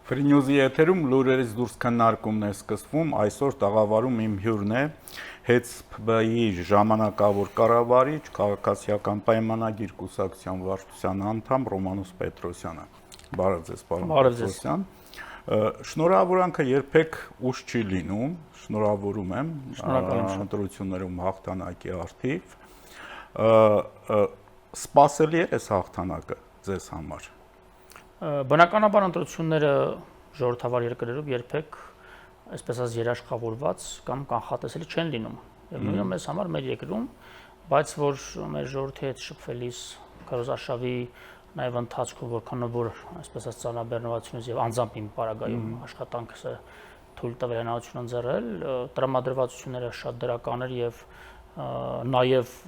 Free News-ի եթերում լուրերից դուրս քննարկումն է սկսվում, այսօր տաղավարում իմ հյուրն է ՀԵՑՊԲ-ի ժամանակավոր կառավարիչ, քաղաքացիական պայմանագիր կուսակցության վարչության անդամ Ռոմանոս Պետրոսյանը։ Բարև ձեզ, պարոն Պետրոսյան։ Շնորհավորանքը երբեք ուշ չի լինում, շնորհավորում եմ ընտրություններում հաղթանակի առթիվ։ Սպասելի է այս հաղթանակը ձեզ համար։ Բնականաբար ընտրությունները ժողովրդավար երկրերով երբեք այսպես ասած երաշխավորված կամ կանխատեսելի չեն լինում։ Եվ նույնը մեզ համար մեր երկրում, բայց որ մեր ժողովրդի հետ շփվելիս քարոզարշավի նաև ընթացքում որքանով այսպես ասած ծանրաբեռնվածությունից եւ անձամբ իմ պարագայում աշխատանքս թույլ տվել հնարավորություն ընձեռել, տրամադրվածությունները շատ դրական էր եւ նաև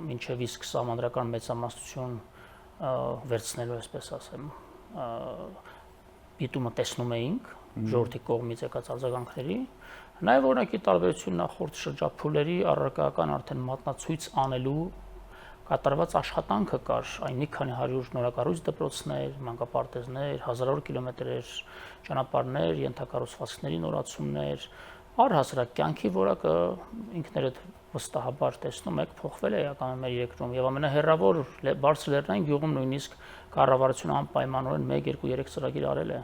մինչեւ իսկ սահմանադրական մեծամասնություն վերցնելու այսպես ասեմ պիտումը տեսնում էինք ժողովրդի կողմից եկած արձագանքների, նաև օրինակի տարբերություն նախորդ շրջափուլերի առարկայական արդեն մատնացույց անելու կատարված աշխատանքը կար, այն մի քանի 100 նորակառույց դպրոցներ, մանկապարտեզներ, հազարավոր կիլոմետրեր ճանապարհներ, ենթակառուցվածքների նորացումներ, առհասարակ կյանքի որակը ինքներդ վստահաբար տեսնում եք փոխվել է էական մեր երկրում եւ ամենահեռավոր բարձր լեռնային գյուղում նույնիսկ կառավարությունը անպայմանորեն 1-2-3 ծրագիր արել է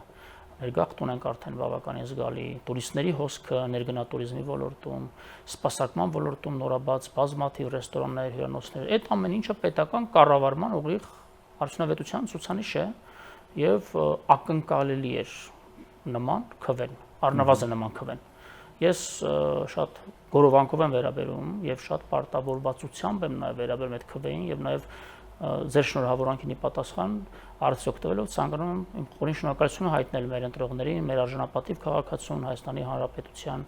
ներգաղթ ունենք արդեն բավականին զգալի տուրիստների հոսքը ներգնատուրիզմի ոլորտում, սպասարկման ոլորտում նորաբաց բազմաթիվ ռեստորաններ, հյուրանոցներ, այդ ամեն ինչը պետական կառավարման ուղիղ արդյունավետության ցուցանիշ է եւ ակնկալելի էր նման քվեն, առնվազն նման քվեն։ Ես շատ գորովանքով եմ վերաբերում եւ շատ պարտավորվածությամբ եմ նաեւ վերաբերում այդ քվեին եւ նաեւ ձեր շնորհավորանքին պատասխան արդյոք տվելով ցանկանում եմ իմ խորին շնորհակալությունը հայտնել մեր ընտրողներին, մեր արժանապատիվ քաղաքացուն, Հայաստանի Հանրապետության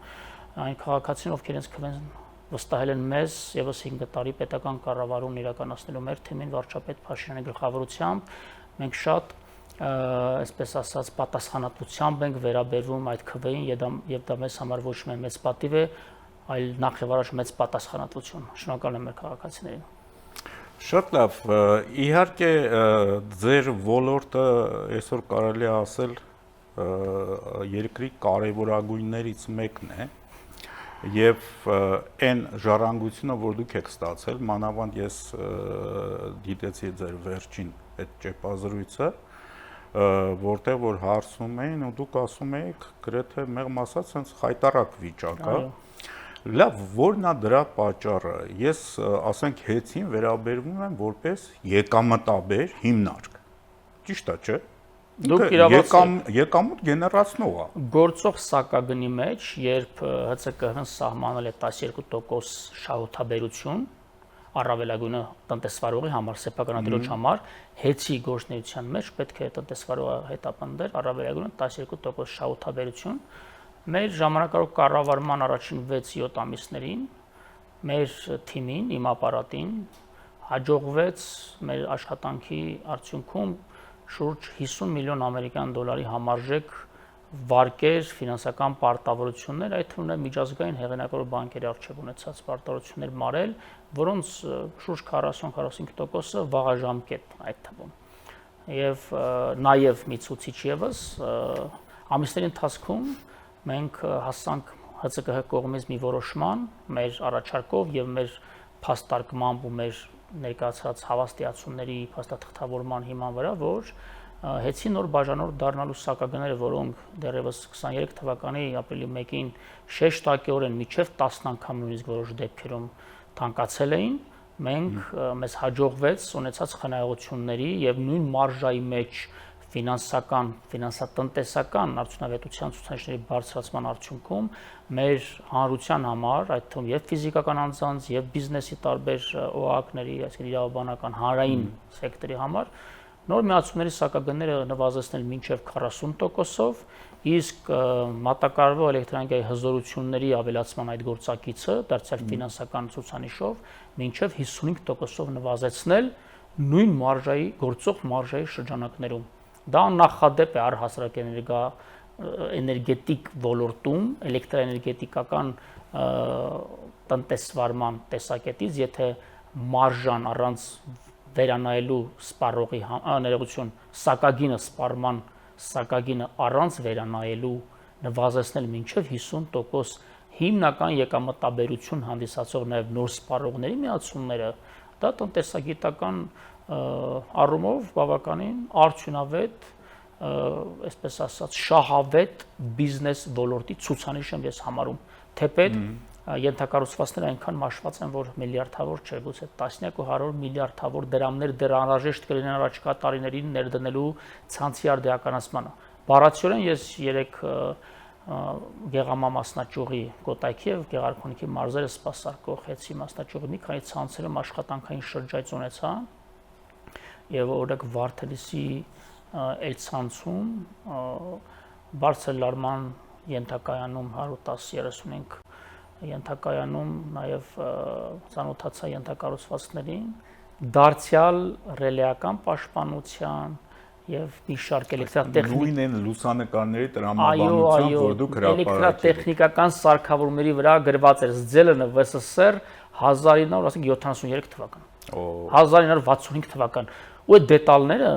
այն քաղաքացիներին, ովքեր իրենց քվեն վստահել են մեզ եւս 5 տարի պետական կառավարումն իրականացնելու մեր թիմին վարչապետ Փաշինյանի գլխավորությամբ մենք շատ այսպես ասած պատասխանատվությամբ ենք վերաբերվում այդ քվեին եւ դա մեզ համար ոչ միայն մեծ պատիվ է, այլ նախ եւ առաջ մեծ պատասխանատվություն։ Շնորհակալ եմ մեր քաղաքացիներին։ Շատ լավ, իհարկե ձեր ոլորտը այսօր կարելի է ասել երկրի կարևորագույններից մեկն է եւ այն ժառանգությունը, որ դուք եք ստացել, մանավանդ ես դիտեցի ձեր վերջին այդ ճեպազրույցը, որտեղ որ հարցում էին ու դուք ասում եք գրեթե մեղմ ասած հենց խայտարակ վիճակ է։ Լավ, որն է դրա պատճառը։ Ես ասենք հեծին վերաբերվում եմ որպես եկամտաբեր հիմնարկ։ Ճիշտ է, չէ՞։ Դուք իրավացեք եկամուտ գեներացնող է։ Գործող սակագնի մեջ, երբ ՀՑԿ-ն սահմանել է 12% շահութաբերություն, առավելագույնը տնտեսվարողի համար, սեփականատիրոջ համար, հեծի գործունեության մեջ պետք է տնտեսվարողը հետապնդել առավելագույնը 12% շահութաբերություն։ Մեր ժամանակավոր կառավարման առաջին 6-7 ամիսներին մեր թիմին, իմ ապարատին հաջողվեց մեր աշխատանքի արդյունքում շուրջ 50 միլիոն ամերիկյան դոլարի համարժեք վարկեր, ֆինանսական պարտավորություններ, այդ թվում միջազգային հեղինակավոր բանկերի առջև ունեցած պարտավորություններ մարել, որոնց շուրջ 40-45%-ը վաղաժամկետ այդ թվում։ Եվ նաև մի ցուցիչ եւս ամիսների ընթացքում մենք հասանք ՀՑԿ կողմից մի որոշման մեր առաջարկով եւ մեր փաստարկմամբ ու մեր ներկայացած հավաստիացումների փաստաթղթավորման հիման վրա, որ հեծի նոր բաժանորդ դառնալու սակագները, որոնք դեռևս 23 թվականի ապրիլի 1-ին 6%-որեն մինչև 10 անգամ նույնիսկ որոշ դեպքերում թանկացել էին, մենք մեզ հաջողվեց ունեցած խնայողությունների եւ նույն մարժայի մեջ ֆինանսատնտեսական արդյունավետության ցուցանիշների բարձրացման արդյունքում մեր հանրության համար, այդ թվում եւ ֆիզիկական անձանց եւ բիզնեսի տարբեր օղակների, այսինքն իրավաբանական հանրային սեկտորի համար նոր միացումների սակագները նվազեցնել մինչև 40%-ով, իսկ մատակարարվող էլեկտրաէներգիայի հզորությունների ավելացման այդ գործակիցը դարձյալ ֆինանսական ցուցանիշով մինչև 55%-ով նվազեցնել նույն մարժայի, գործող մարժայի շրջանակներում։ Դա նախադեպ է առհասարակ էներգետիկ ոլորտում, էլեկտրաէներգետիկական տնտեսվարման տեսակետից, եթե մարժան առանց վերանայելու սպառողի ներողություն, սակագինը սպառման սակագինը առանց վերանայելու նվազեցնել մինչև 50%, հիմնական եկամտաբերություն հանդիսացող նաև նոր սպառողների միացումները, դա տնտեսագիտական առումով բավականին արդյունավետ, այսպես ասած, շահավետ բիզնես ոլորտի ցուցանիշ եմ ես համարում, թեպետ ենթակառուցվածքները այնքան մաշված են, որ միլիարդավոր չէ, գուցե տասնյակ ու 100 միլիարդավոր դրամներ դեռ անհրաժեշտ կլինեն առաջիկա տարիներին ներդնելու ցանցի արդիականացմանը։ Բառացիորեն ես 3 գեղամա մասնաճյուղի Կոտայքի եւ Գեղարքունիքի մարզերը սպասարկող հեցի մասնաճյուղի մի քանի ցանցերում աշխատանքային շրջայց ունեցա եւ օրինակ Վարդենիսի այդ ցանցում բարձր լարման ենթակայանում 110-35 ենթակայանում նաև ծանոթացա ենթակառուցվածքներին, դարձյալ ռելեական պաշտպանության եւ մի շարք էլեկտրատեխնիկ նույն են լուսանկարների տրամաբանությամբ, որ դուք հրապարակել եք։ Էլեկտրատեխնիկական սարքավորումների վրա գրված էր Զելենը ՎՍՍՐ 1973 թվական։ 1965 թվական։ Ու այդ դետալները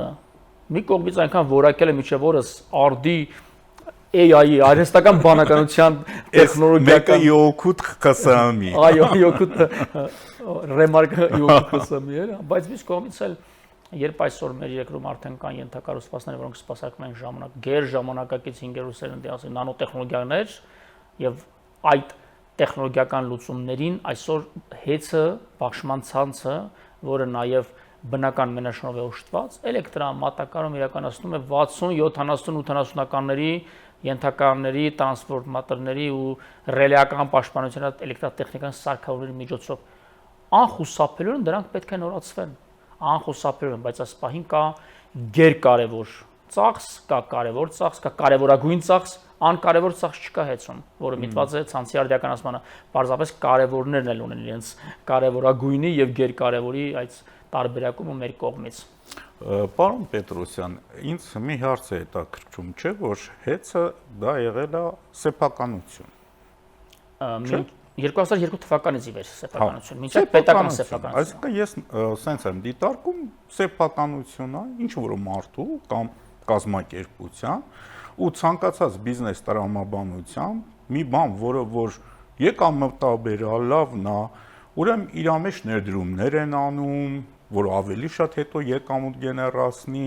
մի կողմից այնքան որակել է միջև օրս արդի AI-ի արհեստական բանականության տեխնոլոգիական մեկը Յոկուտ ԽՍՀՄ-ի։ Այո, Յոկուտ ռեմարկը Յոկուտ ԽՍՀՄ-ի էր, բայց մյուս կողմից էլ երբ այսօր մեր երկրում արդեն կան ենթակառուցվածքներ, որոնք սպասարկում են ժամանակ, գեր ժամանակակից 5-րդ սերնդի ասել նանոտեխնոլոգիաներ եւ այդ տեխնոլոգիական լուծումներին այսօր հեծը բաշխման ցանցը, որը նաեւ բնական մենաշնորհով է ուշտված, էլեկտրամատակարարում իրականացնում է 60-70-80-ականների ենթականների, տրանսֆորմատորների ու ռելեական պաշտպանության էլեկտրատեխնիկական սարքավորումների միջոցով անխուսափելիորեն դրանք պետք է նորացվեն, անխուսափելիորեն, բայց այս պահին կա գերկարևոր ծախս, կա կարևոր ծախս, կա կարևորագույն ծախս, անկարևոր ծախս չկա հեծում, որը միտված է ցանցի արդիականացմանը, պարզապես կարևորներն էլ ունեն իրենց կարևորագույնի եւ գերկարևորի այդ տարբերակումը մեր կողմից։ Պարոն Պետրոսյան, ինձ մի հարց է հետաքրքրում, չէ՞ որ հեծը դա եղել է սեփականություն։ 2002 թվականից ի վեր սեփականություն, մինչև պետական սեփականություն։ Այսինքն ես սենց եմ դիտարկում սեփականությունը ինչ որ մարդու կամ կազմակերպության ու ցանկացած բիզնես տրամաբանությամբ մի բան, որը որ եկամտաբեր է, լավն է, ուրեմն իր մեջ ներդրումներ են անում, որ ավելի շատ հետո եկամուտ գեներացնի,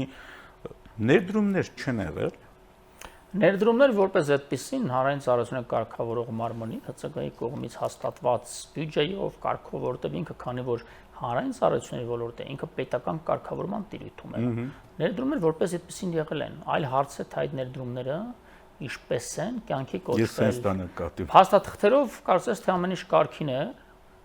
ներդրումներ չեն եղել։ Ներդրումներ որպես այդպեսին հանրային ծառայությունների կարգավորող մարմնի ՀՑԿ-ի կողմից հաստատված բյուջեով կարգով, որտեղ ինքը քանի որ հանրային ծառայությունների ոլորտը է, ինքը պետական կարգավորման տիրույթում է։ Ներդրումներ որպես այդպեսին եղել են, այլ հարց է թե այդ ներդրումները ինչպես են կյանքի կոչվել։ Ես sense դա նկատում։ Փաստաթղթերով կարծես թե ամեն ինչ կարգին է,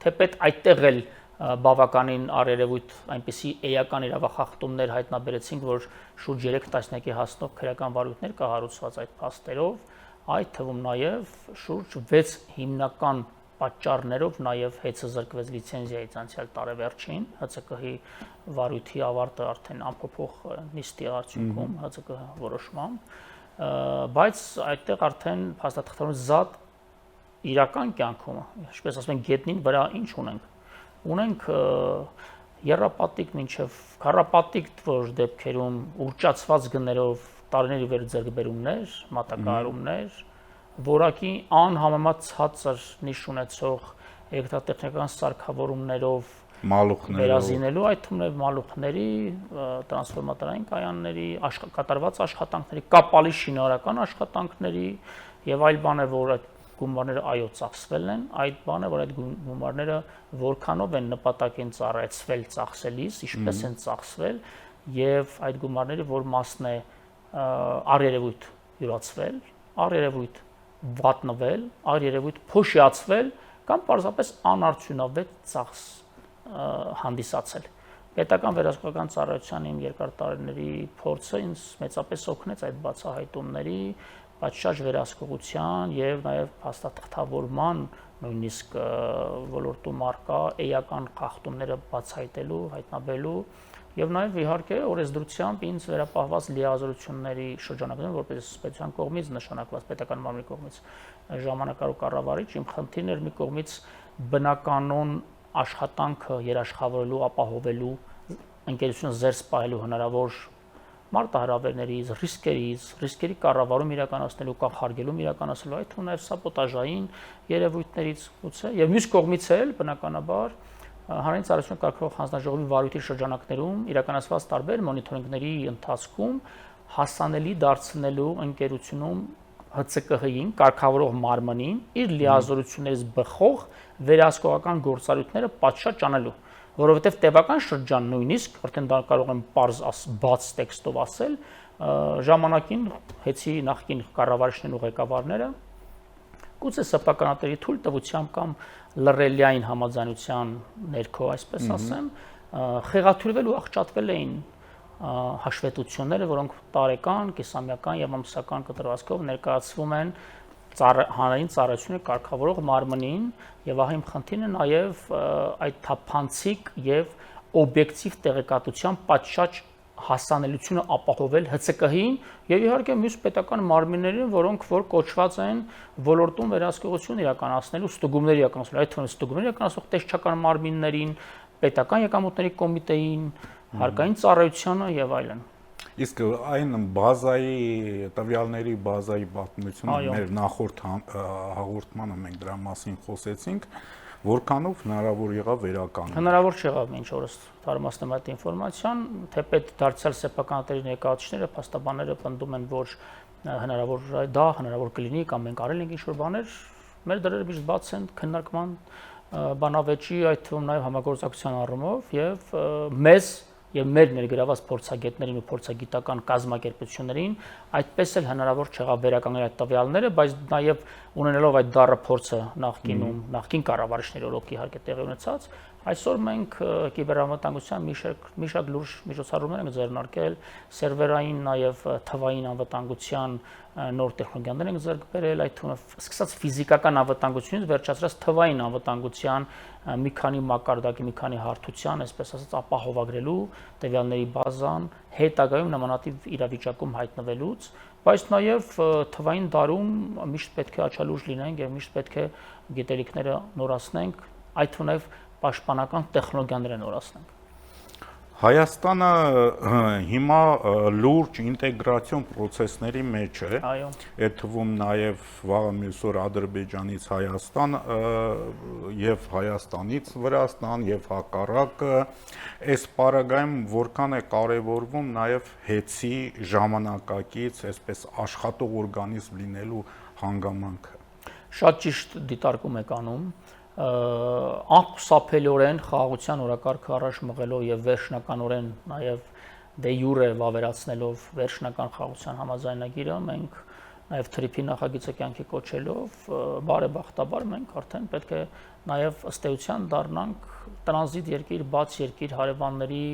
թեպետ այդտեղ էլ բավականին առերևույթ այնպիսի էական իրավախախտումներ հայտնաբերեցինք, որ շուրջ 3 տասնյակի հասնող քրեական վարույթներ կա հարուցված այդ փաստերով, այդ թվում նաև շուրջ 6 հիմնական պատճառներով նաև հեծը զրկվեց լիցենզիայից անցյալ տարեվերջին, ՀՑԿ-ի վարույթի ավարտը արդեն անփոփոխ նիստի արդյունքում ՀՑԿ որոշմամբ, բայց այդտեղ արդեն փաստաթղթերով զատ իրական կյանքում, ինչպես ասում են, գետնին վրա ինչ ունենք եռապատիկ մինչև քառապատիկ որ դեպքերում ուռճացված գներով տարիների վեր ձեռքբերումներ, մատակարարումներ, որակի անհամեմատ ցածր նիշ ունեցող էլեկտրատեխնիկական սարքավորումներով վերազինելու, այդ թվում նաև մալուխների, տրանսֆորմատորային կայանների, կատարված աշխատանքների, կապալի շինարարական աշխատանքների եւ այլ բաներ, որ այդ գումարները այո ծախսվել են, այդ բանը, որ այդ գումարները որքանով են նպատակին ծառայեցվել ծախսելիս, ինչպես են ծախսվել եւ այդ գումարների որ մասն է առերևույթ յուրացվել, առերևույթ վատնվել, առերևույթ փոշիացվել կամ պարզապես անարդյունավետ ծախս հանդիսացել։ Պետական վերահսկողական ծառայության իմ երկար տարիների փորձը ինձ մեծապես օգնեց այդ բացահայտումների պատշաճ վերահսկողության եւ նաեւ փաստաթղթավորման նույնիսկ ոլորտում արկա էական խախտումները բացահայտելու, հայտնաբերելու եւ նաեւ իհարկե օրենսդրությամբ ինձ վերապահված լիազորությունների շրջանակներում որպես պետության կողմից նշանակված պետական մարմնի կողմից ժամանակավոր կառավարիչ իմ խնդիրն էր մի կողմից բնականոն աշխատանքը երաշխավորելու, ապահովելու, ընկերությունը զերծ պահելու հնարավոր մարտահրավերներից, ռիսկերի կառավարում իրականացնելու կամ հարգելում իրականացնելու, այդ թվում նաև սաբոտաժային երևույթներից գուցե, եւ մյուս կողմից էլ բնականաբար հանրային ծառայությունը կարգավորող հանձնաժողովի վարույթի շրջանակներում իրականացված տարբեր մոնիթորինգների ընթացքում հասանելի դարձնելու ընկերությունում ՀՑԿՀ-ին, կարգավորող մարմնին իր լիազորություններից բխող վերահսկողական գործառույթները պատշաճ անելու, որովհետև տևական շրջան նույնիսկ արդեն դա կարող եմ բաց տեքստով ասել, ժամանակին հեծի նախկին կառավարիչներն ու ղեկավարները գուցե սեփականատերի թույլտվությամբ կամ լռելիային համաձայնության ներքո, այսպես ասեմ, խեղաթյուրվել ու աղճատվել էին հաշվետվությունները, որոնք տարեկան, կիսամյական եւ ամսական կտրվածքով ներկայացվում են հանրային ծառայությունը կարգավորող մարմնին եւ ահա իմ խնդիրը նաեւ այդ թափանցիկ եւ օբյեկտիվ տեղեկատվության պատշաճ հասանելիությունը ապահովել ՀՑԿՀ-ին եւ իհարկե մյուս պետական մարմիններին, որոնք որ կոչված են ոլորտում վերահսկողություն իրականացնելու, ստուգումներ իրականացնելու, այդ թվում ստուգումներ իրականացնող տեսչական մարմիններին, պետական եկամուտների կոմիտեին, հարկային ծառայությանը եւ այլն։ Իսկ այն բազայի տվյալների բազայի պատմությունը մեր նախորդ հաղորդմանը մենք դրա մասին խոսեցինք, որքանով հնարավոր եղավ վերականգնել։ Հնարավոր չեղավ մինչ օրս թարմացնեմ այդ ինֆորմացիան, թեպետ դարձյալ սեփականատերի ներկայացուցիչները, փաստաբանները պնդում են, որ հնարավոր կլինի կամ մենք արել ենք ինչ-որ բաներ, մեր դրերը միշտ բաց են քննարկման բանավեճի, այդ թվում նաև համագործակցության առումով եւ մեզ եւ մեր ներգրաված փորձագետներին ու փորձագիտական կազմակերպություններին այդպես էլ հնարավոր չեղավ վերականգնել այդ տվյալները, բայց նաեւ ունենալով այդ դառը փորձը նախկին կառավարիչների օրոք իհարկե տեղի ունեցած, այսօր մենք կիբերանվտանգության մի շարք լուրջ միջոցառումներ ենք ձեռնարկել, սերվերային նաեւ թվային անվտանգության նոր տեխնոլոգիաներ ենք ձեռք բերել, այդ թվում սկսած ֆիզիկական անվտանգությունից վերջացրած թվային անվտանգության մի քանի մակարդակի, մի քանի հարթության, այսպես ասած, ապահովագրելու տվյալների բազան հետագայում նմանատիպ իրավիճակում հայտնվելուց, բայց նաև թվային դարում միշտ պետք է աչալուրջ լինենք եւ միշտ պետք է գիտելիքները նորացնենք, այդ թվում նաև պաշտպանական տեխնոլոգիաները նորացնենք։ Հայաստանը հիմա լուրջ ինտեգրացիոն process-ների մեջ է։ Այո։ Այդ թվում նաև վաղը մյուս օր Ադրբեջանից Հայաստան եւ Հայաստանից Վրաստան եւ հակառակը, այս պարագայում որքան է կարևորվում նաև հեծի ժամանակակից, այսպես աշխատող օրգանիզմ լինելու հանգամանքը։ Շատ ճիշտ դիտարկում եք անում, անխուսափելիորեն խաղաղության օրակարգը առաջ մղելով եւ վերջնականորեն նաեւ դե յուրե վավերացնելով վերջնական խաղաղության համաձայնագիրը, մենք նաեւ թրիփի նախագիծը կյանքի կոչելով բարեբախտաբար մենք արդեն պետք է նաեւ ըստ էության դառնանք տրանզիտ երկիր, բաց երկիր հարևանների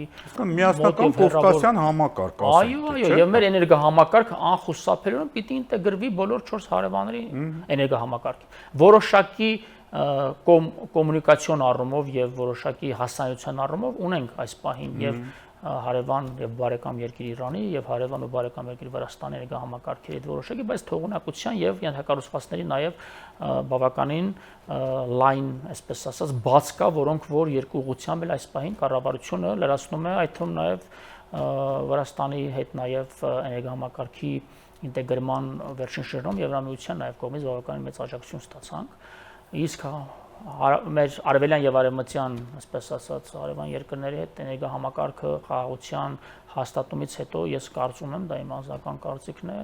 միասնական կովկասյան համակարգ, ասենք։ Այո, եւ մեր էներգահամակարգը անխուսափելիորեն պիտի ինտեգրվի բոլոր 4 հարևանների էներգահամակարգին։ Որոշակի կոմունիկացիոն առումով եւ որոշակի հասանելիության առումով ունենք այս պահին եւ հարևան եւ բարեկամ երկիր Իրանի եւ հարևան ու բարեկամ երկիր Վրաստանի էներգահամակարգերի հետ որոշակի, բայց թողունակության եւ ենթակառուցվածքների նաեւ բավականին լայն, այսպես ասած, բաց կա, որոնք որ երկու ուղղությամբ էլ այս պահին կառավարությունը լրացնում է, այդ թվում նաեւ Վրաստանի հետ նաեւ էներգահամակարգի ինտեգրման վերջին շրջանում Եվրամիության նաեւ կողմից բավականին մեծ աջակցություն ստացանք։ Իսկ մեր արևելյան եւ արևմտյան, այսպես ասած, արևան երկրների հետ էներգահամակարգը խաղաղության հաստատումից հետո ես կարծում եմ, դա իմ անձնական կարծիքն է,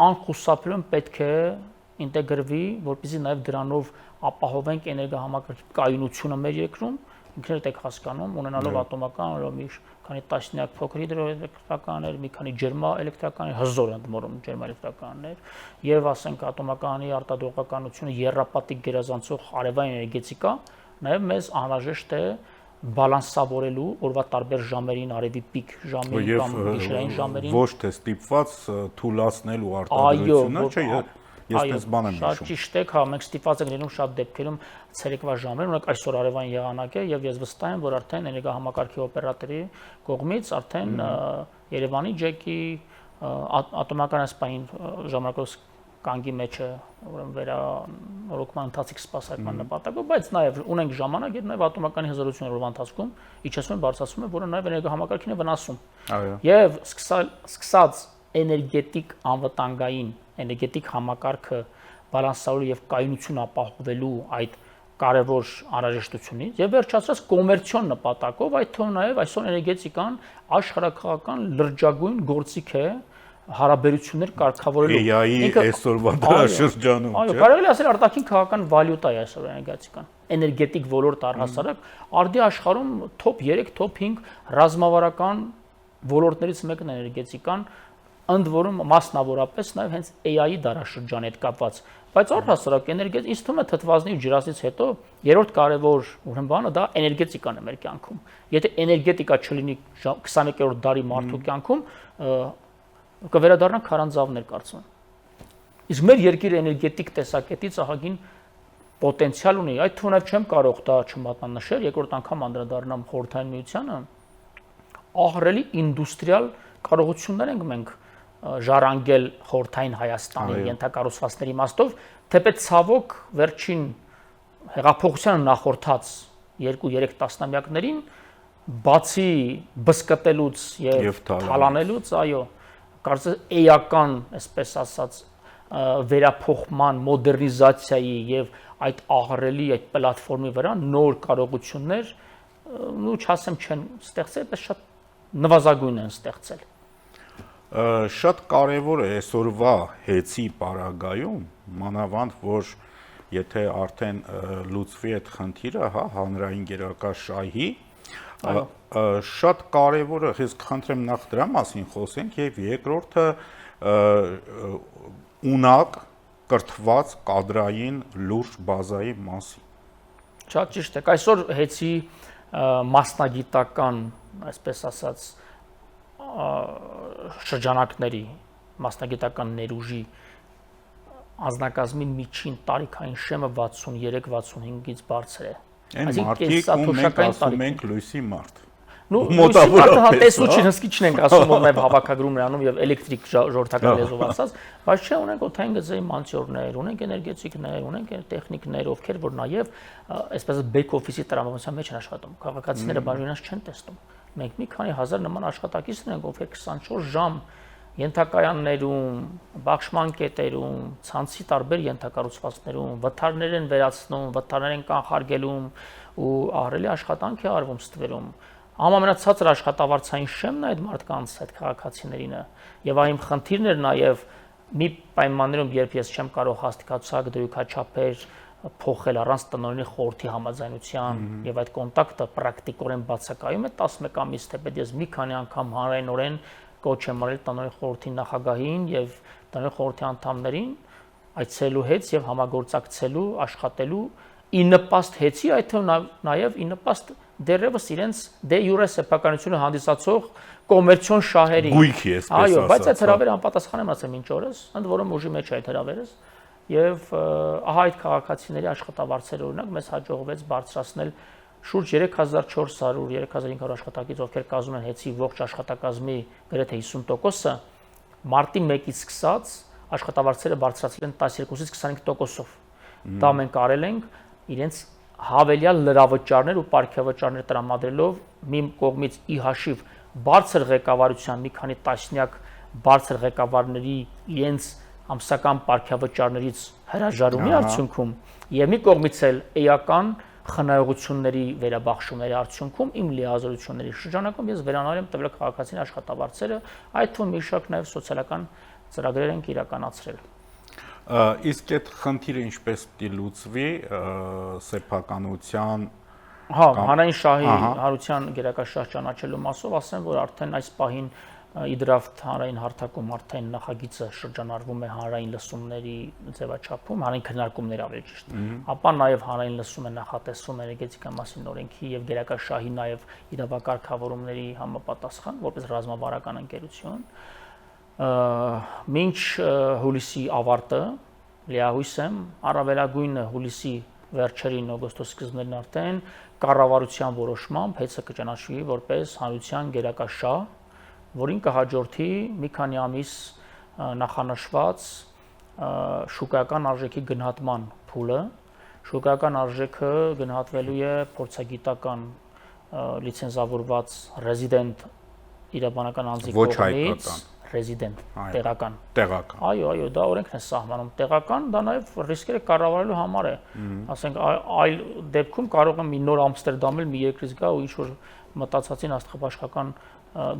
անխուսափելիորեն պետք է ինտեգրվի, որպեսզի նաեւ դրանով ապահովենք էներգահամակարգի կայունությունը մեր երկրում, ինքներդ եք հասկանում, ունենալով ատոմական մի քանի տասնյակ փոքր հիդրոէլեկտրականներ, մի քանի ջերմաէլեկտրականներ, հզոր ընդմորում ջերմաէլեկտրականներ եւ ասենք ատոմականի արտադրողականությունը եռապատիկ գերազանցող արևային էներգետիկա, նաեւ մեզ անհրաժեշտ է բալանսավորելու օրվա տարբեր ժամերին, արևի պիկ ժամերին կամ գիշերային ժամերին, ոչ թե ստիպված թուլացնելու արտադրությունը, չէ՞։ Ես դες բան եմ հիշում։ Շատ ճիշտ եք, հա, մենք ստիպված ենք լինում շատ դեպքերում ցերեկվա ժամերին, օրինակ այսօր արևային եղանակ է եւ ես վստահ եմ, որ արդեն էներգահամակարգի օպերատորի կողմից արդեն Երևանի ջեկի ատոմական ասպային ժամանակով կանգի մեջ է, ուրեմն վերանորոգման ընթացիկ սպասարկման նպատակով, բայց նաև ունենք ժամանակ եւ նաև ատոմականի հզորությունը օրվա ընթացքում իջեցում է, բարձրացում է, որը նաև էներգոհամակարգին է վնասում։ Այո։ Եվ սկսած էներգետիկ անվտանգային, էներգետիկ համակարգը բալանսավորելու եւ կայունություն ապահովելու այդ կարևոր անհրաժեշտությունից եւ վերջացրած կոմերցիոն նպատակով, այդ թվում նաև այսօր էներգետիկան աշխարհակաղական լրջագույն գործիք է հարաբերություններ կարգավորելու։ AI-ի այսօրվա դարաշրջանում, այո, կարելի է ասել արտաքին քաղաքական վալյուտա է այսօր էներգետիկան։ Էներգետիկ ոլորտը առհասարակ արդի աշխարհում top 3, top 5 ռազմավարական ոլորտներից մեկն է էներգետիկան, ընդ որում մասնավորապես նաև հենց AI-ի դարաշրջանի հետ կապված։ Բայց առհասարակ էներգետիկ ինձ թվում է թթվազնի ու ջրածից հետո երրորդ կարևոր ուրեմն բանը դա էներգետիկան է մեր կյանքում։ Եթե էներգետիկա չլինի 21-րդ դարի մարդու կյանքում, կվերադառնան քարանձավներ կարծում եմ։ Իսկ մեր երկիրը էներգետիկ տեսակետից ահագին պոտենցիալ ունի։ Այդ թվում նաև չեմ կարող դա չմատնանշել, երկրորդ անգամ անդրադառնամ Խորհրդային Միությանը, ահռելի ինդուստրիալ կարողություններ ենք մենք ժառանգել Խորհրդային Հայաստանի ենթակառուցվածքների իմաստով, թեպետ ցավոք վերջին հեղափոխությանը նախորդած 2-3 տասնամյակներին բացի բսկտելուց եւ թալանելուց, այո, կարծես էական, այսպես ասած, վերափոխման, մոդեռնիզացիայի եւ այդ ահռելի այդ պլատֆորմի վրա նոր կարողություններ, ու չասեմ չեն ստեղծել, բայց շատ նվազագույն են ստեղծել։ Շատ կարևոր է այսօրվա հեծի պարագայում, մանավանդ որ եթե արդեն լուծվի այդ խնդիրը, հա, հանրային գերակաշահի, շատ կարևոր է, ես կխնդրեմ նախ դրա մասին խոսենք եւ երկրորդը ունակ կրթված կադրային լուրջ բազայի մասին։ Շատ ճիշտ է։ Այսօր հեծի մասնագիտական, այսպես ասած, շրջանակների մասնագիտական ներուժի անձնակազմի միջին տարիքային շեմը 63-65-ից բարձր է։ Այն մարդիկ, ում մենք ասում ենք լույսի մարդ։ Մոտավորապես տեսուչի հսկիչն ենք ասում, որ նաև հավաքագրումն անում եւ էլեկտրիկ ժողովրդական լեզվով ասած, բայց չէ, ունենք օթային գծերի մանցիորներ, ունենք էներգետիկներ, ունենք տեխնիկներ, ովքեր որ նաև այսպես back office-ի տրամադրության մեջ են աշխատում։ Քաղաքացիները բաժանած չեն տեսնում։ Մենք մի քանի հազար նման աշխատակիցներ ենք, ովքեր 24 ժամ ենթակայաններում, բաշխման կետերում, ցանցի տարբեր ենթակառուցվածքներում վթարներ են վերացնում, վթարներ են կանխարգելում ու ահռելի աշխատանք է արվում ստվերում։ Ամենացածր աշխատավարձային շեմն այդ մարդկանց, այդ քաղաքացիներինը, եւ այն խնդիրն էր նաեւ մի պայմաններում, երբ ես չեմ կարող հաստիկացուցակ դրույքաչափեր փոխել առանց տնօրենի խորհրդի համաձայնության եւ այդ կոնտակտը պրակտիկորեն բացակայում է 11 ամիս, թեպետ ես մի քանի անգամ հանրայնորեն կոչ եմ արել տնօրեն խորհրդի նախագահին եւ տնօրեն խորհրդի անդամներին այցելու հետ եւ համագործակցելու, աշխատելու ի նպաստ հեծի, այդ թվում նաեւ ի նպաստ դերևս իրենց դե յուրե սեփականությունը հանդիսացող կոմերցիոն շահերի։ Գույքի էսպես ասած։ Այո, բայց այդ հրավերը անպատասխան եմ ասել մինչ օրս, ընդ որում ուժի մեջ է այդ հրավերս, եւ ահա այդ քաղաքացիների աշխատավարձերը օրինակ մեզ հաջողվեց բարձրացնել շուրջ 3400-3500 աշխատակից, ովքեր կազմում են հեծի ողջ աշխատակազմի գրեթե 50%-ը, մարտի 1-ից սկսած աշխատավարձերը բարձրացել են 12-ից 25%-ով։ Դա մենք արել ենք իրենց հավելյալ լրավճարներ ու պարգևաճարներ տրամադրելով մի կողմից ի հաշիվ բարձր ղեկավարության մի քանի տասնյակ բարձր ղեկավարների իրենց ամսական պարգևաճարներից հրաժարումի արդյունքում եւ մի կողմից էլ էական խնայողությունների վերաբաշխումների արդյունքում իմ լիազորությունների շրջանակում ես վերանայել եմ տվյալ քաղաքացիների աշխատավարձերը, այդ թվում մի շարք նաեւ սոցիալական ծրագրեր ենք իրականացրել։ Իսկ այդ խնդիրը ինչպես պիտի լուծվի սեփականության հանրային շահի հարության գերակաշահ ճանաչելու մասով ասեմ, որ արդեն այս պահին իդրաֆտ հանրային հարթակում արդեն նախագիծը շրջանառվում է հանրային լսումների ձևաչափում, հանրային քննարկումներ ավելի ճիշտ, ապա նաև հանրային լսում է նախատեսվում էներգետիկայի մասին օրենքի եւ գերակաշահի նաև իրավակարգավորումների համապատասխան, որպես ռազմավարական ընկերություն։ Մինչ հուլիսի ավարտը լիահույս եմ, առավելագույնը հուլիսի վերջերին օգոստոսի սկզբներն արդեն կառավարության որոշմամբ հեծը կճանաչվի որպես հանրության գերակաշահ, որին կհաջորդի մի քանի ամիս նախանշված շուկայական արժեքի գնահատման փուլը, շուկայական արժեքը գնահատվելու է փորձագիտական լիցենզավորված ռեզիդենտ իրավաբանական անձի կողմից, ռեզիդենտ տեղական։ Այո, դա օրենքն է սահմանում տեղական, դա նաև ռիսկերը կառավարելու համար է։ Ասենք այլ դեպքում կարող է մի նոր Ամստերդամել մի երկրից գա ու ինչ-որ մտածածին աստղաբաշխական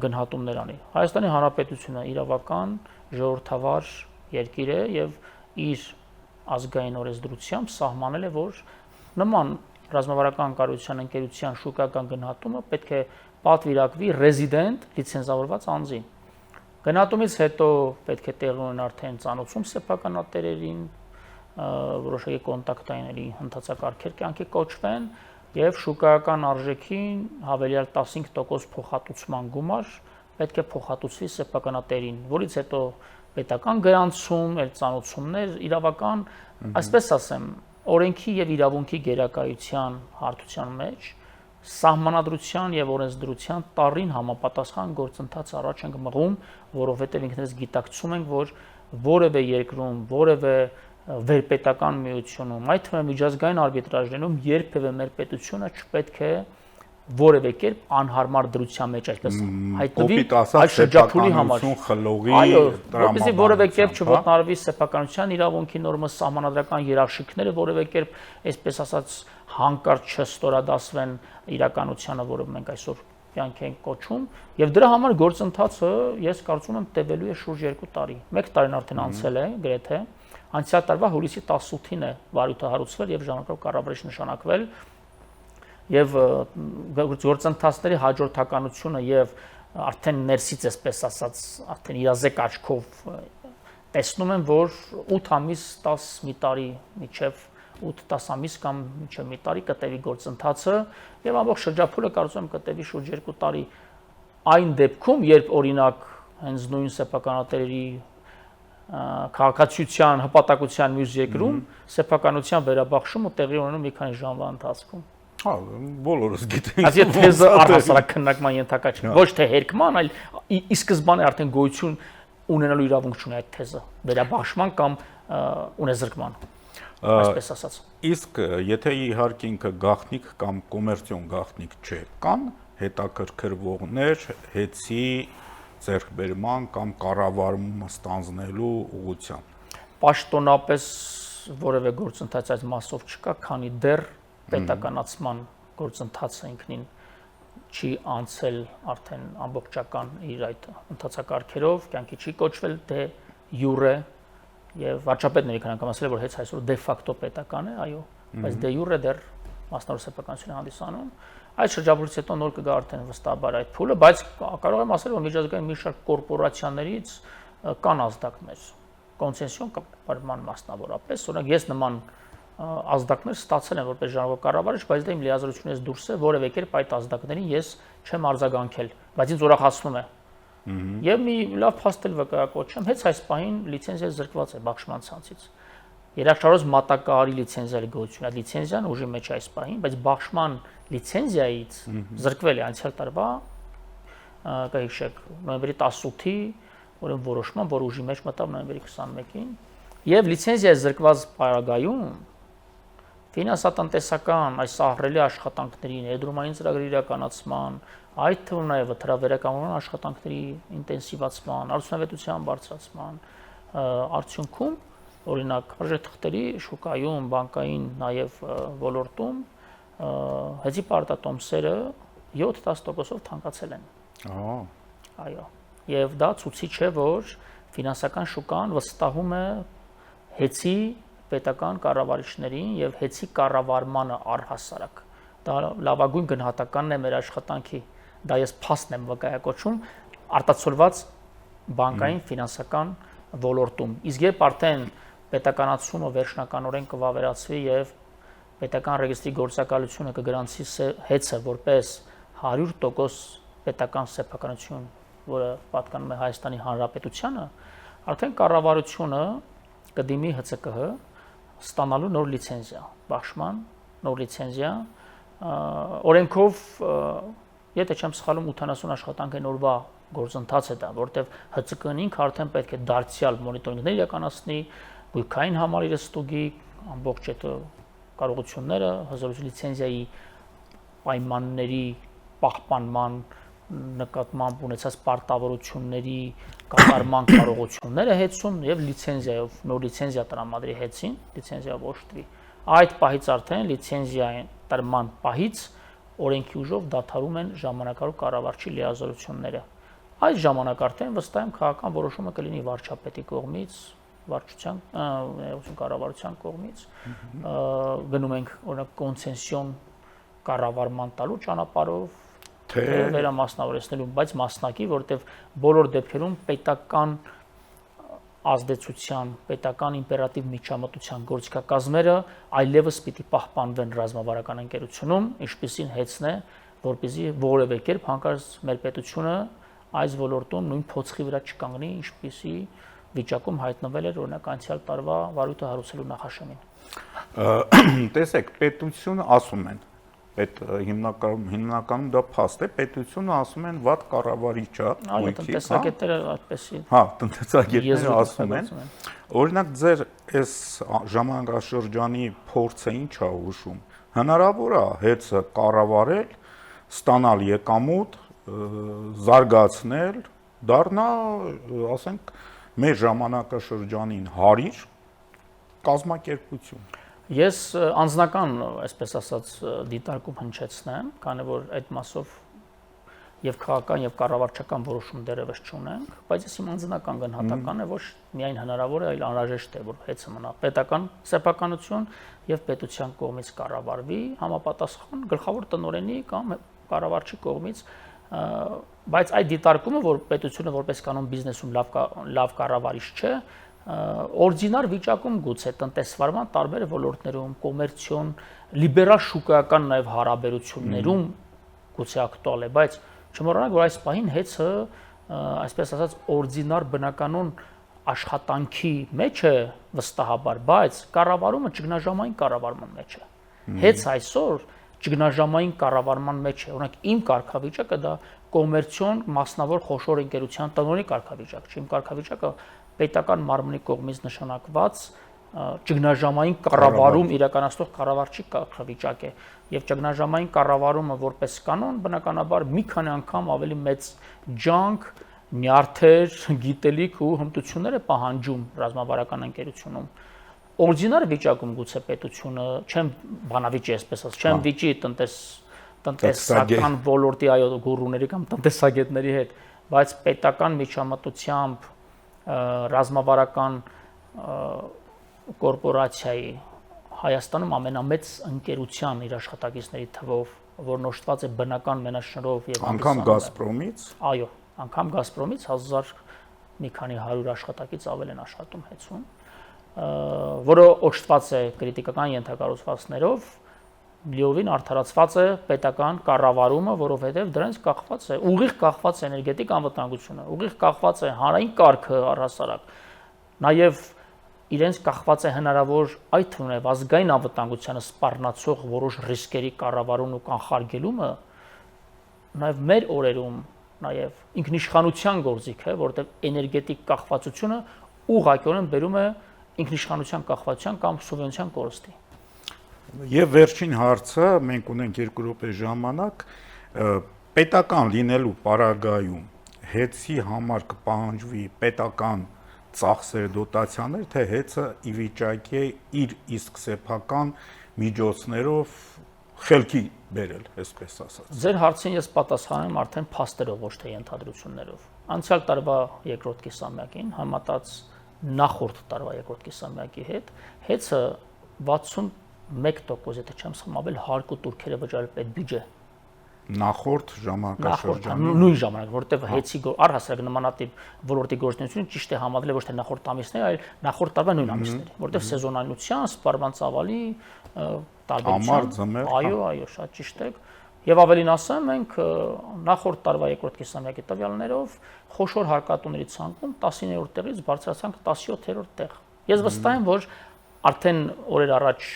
գնահատումներ անի։ Հայաստանի Հանրապետությունը իրավական ժողովրդավար երկիր է եւ իր ազգային օրենսդրությամբ սահմանել է, որ նման ռազմավարական կառույցության ընկերության շուկայական գնահատումը պետք է պատվիրակվի ռեզիդենտ լիցենզավորված անձին։ Գնահատումից հետո պետք է տեղի ունենա արդեն ծանոթում սեփականատերերին, որոշակի կոնտակտային ընթացակարգեր կյանքի կոչվեն եւ շուկայական արժեքին հավելյալ 15% փոխհատուցման գումար պետք է փոխհատուցվի սեփականատերին, որից հետո պետական գրանցում, այլ ծանոթումներ, իրավական, այսպես ասեմ, օրենքի եւ իրավունքի գերակայության հարթության մեջ սահմանադրության եւ օրենսդրության տառին համապատասխան գործընթաց առաջ ենք մղում, որովհետեւ ինքներս գիտակցում ենք, որ որևէ երկրում, որևէ վերպետական միությունում, այդ թվում միջազգային արբիտրաժներում երբևէ մեր պետությունը չպետք է որևէ կերպ անհարմար դրության մեջ այսպես հայտնվի այդ շրջափուլի համար։ Այո, որպեսզի որևէ կերպ չոտնարվի սեփականության իրավունքի նորմը, սահմանադրական երաշխիքները որևէ կերպ, այսպես ասած, հանկարծ չստորադասվեն իրականությանը, որը մենք այսօր կյանք ենք կոչում, եւ դրա համար գործընթացը ես կարծում եմ տևելու է շուրջ 2 տարի։ 1 տարին արդեն անցել է գրեթե, անցյալ տարվա հուլիսի 18-ին է վարույթը հարուցվել եւ ժամանակով կառավարիչ նշանակվել եւ գործընթացների հաջորդականությունը եւ արդեն ներսից էսպես ասած արդեն իրազեկ աչքով տեսնում եմ, որ 8 ամիս 10 մի տարի միջև 8-10 ամիս կամ միջև մի տարի կտևի գործընթացը եւ ամբողջ շրջափուլը կարծում եմ կտևի շուրջ 2 տարի այն դեպքում, երբ օրինակ հենց նույն սեփականատերերի քաղաքացիության հպատակության մյուս երկրում սեփականության վերաբաշխումը տեղի ունենում մի քանի ժամվա ընթացքում։ Հա, բոլորս գիտենք։ Այսինքն թեզը առհասարակ քննարկման ենթակա չէ։ Ոչ թե հերկման, այլ ի սկզբանե արդեն գոյություն ունենալու իրավունք չունի այդ թեզը վերաբաշխման կամ ունեզրկման, այսպես ասած։ Իսկ եթե իհարկե ինքը գաղտնիք կամ կոմերցիոն գաղտնիք չէ, կան հետաքրքրվողներ հեծի ձեռքբերման կամ կառավարումը ստանձնելու ուղղությամբ։ Պաշտոնապես որևէ գործընթաց այս մասով չկա, քանի դեռ պետականացման գործընթացը ինքնին չի անցել արդեն ամբողջական իր այդ ընթացակարգերով, կյանքի չի կոչվել դե յուրե եւ վարչապետների քանակամ ասել է, որ հենց այսօր դե ֆակտո պետական է, այո, բայց դե յուրե դեռ մասնավոր սեփականություն հանդիսանում։ Այդ շրջափուլից հետո նոր կգա արդեն վստահաբար այդ փուլը, բայց կարող եմ ասել, որ միջազգային մի շարք կորպորացիաներից կան ազդակներ, կոնցեսիոն կապարման մասնավորապես, օրինակ ես նման ազդակներ ստացել են որպես ժողովրդական կառավարիչ, բայց դա իմ լիազորությունից դուրս է, որևէ կերպ այդ ազդակներին ես չեմ արձագանքել, բայց ինձ ուրախացնում է։ Եվ մի լավ փաստել վկայակոչեմ, հենց այս պահին լիցենզիա զրկված է բաշխման ցանցից։ Երաշխավորված մատակարարի լիցենզիա գոյություն, այդ լիցենզիան ուժի մեջ է այս պահին, բայց բաշխման լիցենզիայից զրկվել է անցյալ տարվա կհիշեք նոյեմբերի 18-ի ուրեմն որոշման, որ ուժի մեջ մտավ նոյեմբերի 21-ին, եւ լիցենզիա զրկված պարագայում ֆինանսատնտեսական այս ահռելի աշխատանքների, ներդրումային ծրագրերի իրականացման, այդ թվում նաև թրավերականորեն աշխատանքների ինտենսիվացման, արդյունավետության բարձրացման արդյունքում, օրինակ արժեթղթերի շուկայում, բանկային նաև ոլորտում հեծի պարտատոմսերը 7-10%-ով թանկացել են։ Այո։ Եվ դա ցույց է, որ ֆինանսական շուկան վստահում է հեծի պետական կառավարիչներին եւ հեծի կառավարմանը առհասարակ։ Դա լավագույն գնահատականն է մեր աշխատանքի։ Դա ես փաստն եմ վկայակոչում արտացոլված բանկային ֆինանսական ոլորտում։ Իսկ երբ արդեն պետականացումը վերջնականորեն կվավերացվի եւ պետական ռեգիստրի գործակալությունը կգրանցի հեծը որպես 100% պետական սեփականություն, որը պատկանում է Հայաստանի Հանրապետությանը, արդեն կառավարությունը կդիմի ՀՑԿՀ ստանալու նոր լիցենզիա, բաշխման նոր լիցենզիա, օրենքով, եթե չեմ սխալվում, 80 աշխատանքային օրվա գործընթաց է դա, որտեղ ՀՑԿ-ն ինքը արդեն պետք է դարձյալ մոնիտորինգներ իրականացնի, գույքային համալիրը ստուգի ամբողջ այդ կարողությունները, հզորություն լիցենզիայի պայմանների պահպանման նկատմամբ ունեցած պարտավորությունների կատարման կարողությունները հետցում եւ լիցենզիայով նոր լիցենզիա տրամադրի հետցին, լիցենզիա ոչտրի։ Այդ պահից արդեն լիցենզիայի տրման պահից օրենքի ուժով դադարում են ժամանակավոր կառավարչի լիազորությունները։ Այս ժամանակ արդեն վստահ եմ քաղաքական որոշումը կլինի վարչապետի կողմից, վարչության, կառավարության կողմից։ Գնում ենք օրինակ կոնցեսիոն կառավարման տալու ճանապարհով թե վերամասնավորեցնելու, բայց մասնակի, որտեղ բոլոր դեպքերում պետական ազդեցության, պետական իմպերատիվ միջամտության գործիքակազմերը այլևս պիտի պահպանվեն ռազմավարական ընկերությունում, ինչպիսին հեծն է, որպեսզի որևէ կերպ հանկարծ մեր պետությունը այս ոլորտում նույն փոცხի վրա չկանգնի, ինչպիսի վիճակում հայտնվել էր օրինակ անցյալ տարվա վարույթը հարուցելու նախաշեմին։ Տեսեք, պետությունը ասում են, հիմնականում դա փաստ է, պետությունը ասում են վատ կառավարիչ է, այո, տնտեսագետները այդպեսի։ Հա, տնտեսագետները ասում են։ Օրինակ ձեր այս ժամանակաշրջանի փորձը ինչ է ուշում։ Հնարավոր է հեծը կառավարել, ստանալ եկամուտ, զարգացնել, դառնա, ասենք, մեր ժամանակաշրջանին հարիր կազմակերպություն։ Ես անձնական, այսպես ասած, դիտարկում հնչեցնեմ, քանի որ այդ մասով եւ քաղաքական եւ կառավարչական որոշում դեռևս չունենք, բայց ես իմ անձնական գնահատականն է, ոչ միայն հնարավոր է, այլ անհրաժեշտ է, որ հեծը մնա պետական սեփականություն եւ պետության կողմից կառավարվի համապատասխան գլխավոր տնօրենի կամ կառավարչի կողմից, բայց այդ դիտարկումը, որ պետությունը որպես կանոն բիզնեսում լավ կառավարիչ չէ, օրդինար վիճակում գուցե տնտեսվարման տարբեր ոլորտներում, կոմերցիոն, լիբերալ շուկայական նաև հարաբերություններում գուցե ակտուալ է, բայց չմոռանանք, որ այս պահին հեծը, այսպես ասած, օրդինար բնականon աշխատանքի մեջ է վստահաբար, բայց կառավարումը ճգնաժամային կառավարման մեջ է։ Հեծ այսօր ճգնաժամային կառավարման մեջ է, օրինակ իմ կարգավիճակը դա կոմերցիոն մասնավոր խոշոր ընկերության տնօրենի կարգավիճակ չէ, իմ կարգավիճակը պետական մարմնի կողմից նշանակված ճգնաժամային կառավարում իրականացնող կառավարչի կարգավիճակ է եւ ճգնաժամային կառավարումը որպես կանոն բնականաբար մի քանի անգամ ավելի մեծ ջանք, նյարդեր, գիտելիք ու հմտություններ է պահանջում ռազմավարական ընկերությունում։ Օրդինար վիճակում գուցե պետությունը, չեմ բանավիճի այսպես ասած, չեմ վիճի տնտեսական ոլորտի այո գուրուների կամ տնտեսագետների հետ, բայց պետական միջամտությամբ ռազմավարական կորպորացիայի Հայաստանում ամենամեծ ընկերության իր աշխատակիցների թվով, որն օժտված է բնական մենաշնորհով եւ անգամ Գազպրոմից, այո, անգամ Գազպրոմից 1000 մի քանի 100 աշխատակից ավել են աշխատում հեծում, որը օժտված է քրիտիկական ենթակառուցվածքներով, լիովին արդարացված է պետական կառավարումը, որովհետև դրանից կախված է, ուղիղ կախված է էներգետիկ անվտանգությունը, ուղիղ կախված է հանրային կարգը առհասարակ, նաև իրենց կախված է հնարավոր այդ թվում նաև ազգային անվտանգությանը սպառնացող որոշ ռիսկերի կառավարումն ու կանխարգելումը, նաև մեր օրերում նաև ինքնիշխանության գործիք է, որտեղ էներգետիկ կախվածությունը ուղղակիորեն բերում է ինքնիշխանության կախվածության կամ սուվերենության կորստի։ Եվ վերջին հարցը, մենք ունենք 2 րոպե ժամանակ, պետական լինելու պարագայում հեծի համար կպահանջվի պետական ծախսեր, դոտացիաներ, թե հեծը ի վիճակի է իր իսկ սեփական միջոցներով խելքի բերել, այսպես ասած։ Ձեր հարցին ես պատասխանում եմ արդեն փաստերով, ոչ թե ենթադրություններով։ Անցյալ տարվա երկրորդ կիսամյակին համատած նախորդ տարվա երկրորդ կիսամյակի հետ հեծը 61%, եթե չեմ սխալվել, հարկու турքերը վճարել պետբյուջե։ Նախորդ ժամանակաշրջանի նույն ժամանակ, որտեղ հեծի առհասարակ նմանատիպ ոլորտի գործունեությունը ճիշտ է համադրել ոչ թե նախորդ ամիսների, այլ նախորդ տարվա նույն ամիսների, որտեղ սեզոնալության, սպառման ծավալի տարբերություն։ Այո, շատ ճիշտ է։ Եվ ավելին ասեմ, մենք նախորդ տարվա երկրորդ կիսամյակի տվյալներով խոշոր հարկատուների ցանկում 19-րդ տեղից բարձրացանք 17-րդ տեղ։ Ես վստահ եմ, որ արդեն օրեր առաջ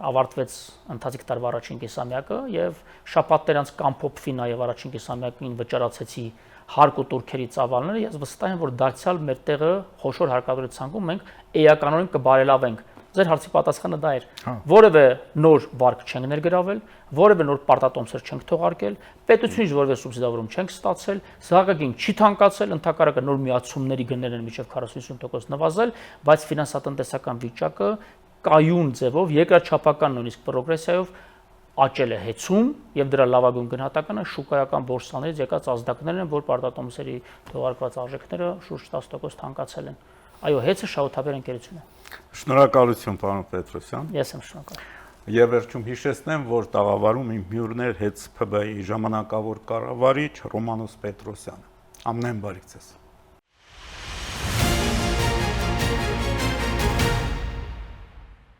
ավարտվեց ընթացիկ տարվա առաջին կիսամյակը եւ շաբաթներ անց կամփոփվի նաեւ առաջին կիսամյակին վճարացեցի հարկ ու турքերի ծավալները, ես վստահ եմ, որ դարձյալ մեր տեղը խոշոր հարկադրի ցանկում մենք էականորեն կբարելավենք։ Ձեր հարցի պատասխանը դա էր։ Որևէ նոր վարկ չենք ներգրավել, որևէ նոր պարտատոմսեր չենք թողարկել, պետությունից որևէ սուբսիդավորում չենք ստացել, զարգագին չի թանկացել, ընդհակառակը նոր միացումների գներն են մինչև 40-50% նվազել, բայց ֆինանսատնտեսական վիճակը կայուն ձևով, երկրաչափական նույնիսկ պրոգրեսիայով աճել է հեծում եւ դրա լավագույն գնահատականը շուկայական բորսաներից եկած ազդակներն են, որ պարտատոմսերի թողարկված արժեքները շուրջ 10% թանկացել են։ Այո, հեծը շահութաբեր ընկերություն է։ Շնորհակալություն, պարոն Պետրոսյան։ Ես եմ շնորհակալ։ Եվ վերջում հիշեցնեմ, որ տաղավարում իմ հյուրներ հեծ ՓԲ-ի ժամանակավոր կառավարիչ Ռոմանոս Պետրոսյանը։ Ամեն բարիք ձեզ։